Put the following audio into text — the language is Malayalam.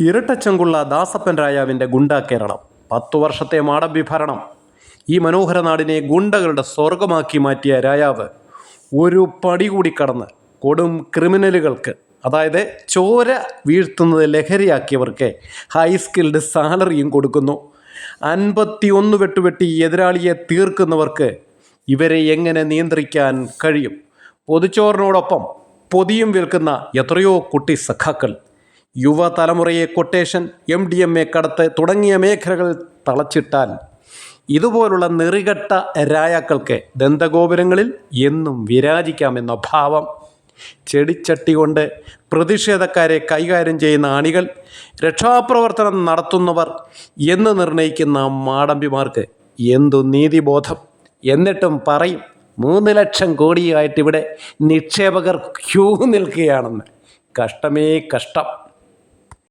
ഇരട്ടച്ചങ്കുള്ള ദാസപ്പൻ രാജാവിൻ്റെ ഗുണ്ടാ കേരളം, 10 വർഷത്തെ മാടമ്പി ഭരണം, ഈ മനോഹര നാടിനെ ഗുണ്ടകളുടെ സ്വർഗമാക്കി മാറ്റിയ രാജാവ് ഒരു പടി കൂടി കടന്ന് കൊടും ക്രിമിനലുകൾക്ക്, അതായത് ചോര വീഴ്ത്തുന്നത് ലഹരിയാക്കിയവർക്ക് ഹൈ സ്കിൽഡ് സാലറിയും കൊടുക്കുന്നു. 51 വെട്ടുവെട്ടി എതിരാളിയെ തീർക്കുന്നവർക്ക് ഇവരെ എങ്ങനെ നിയന്ത്രിക്കാൻ കഴിയും? പൊതിച്ചോറിനോടൊപ്പം പൊതിയും വിൽക്കുന്ന എത്രയോ കുട്ടി സഖാക്കൾ, യുവതലമുറയെ കൊട്ടേഷൻ, MDMA കടത്ത് തുടങ്ങിയ മേഖലകൾ തളച്ചിട്ടാൽ ഇതുപോലുള്ള നെറികെട്ട രായാക്കൾക്ക് ദന്തഗോപുരങ്ങളിൽ എന്നും വിരാജിക്കാമെന്ന ഭാവം. ചെടിച്ചട്ടി കൊണ്ട് പ്രതിഷേധക്കാരെ കൈകാര്യം ചെയ്യുന്ന അണികൾ, രക്ഷാപ്രവർത്തനം നടത്തുന്നവർ എന്ന് നിർണയിക്കുന്ന മാടമ്പിമാർക്ക് എന്തു നീതിബോധം? എന്നിട്ടും പറയും 3 ലക്ഷം കോടിയായിട്ടിവിടെ നിക്ഷേപകർ ക്യൂ നിൽക്കുകയാണെന്ന്. കഷ്ടമേ കഷ്ടം.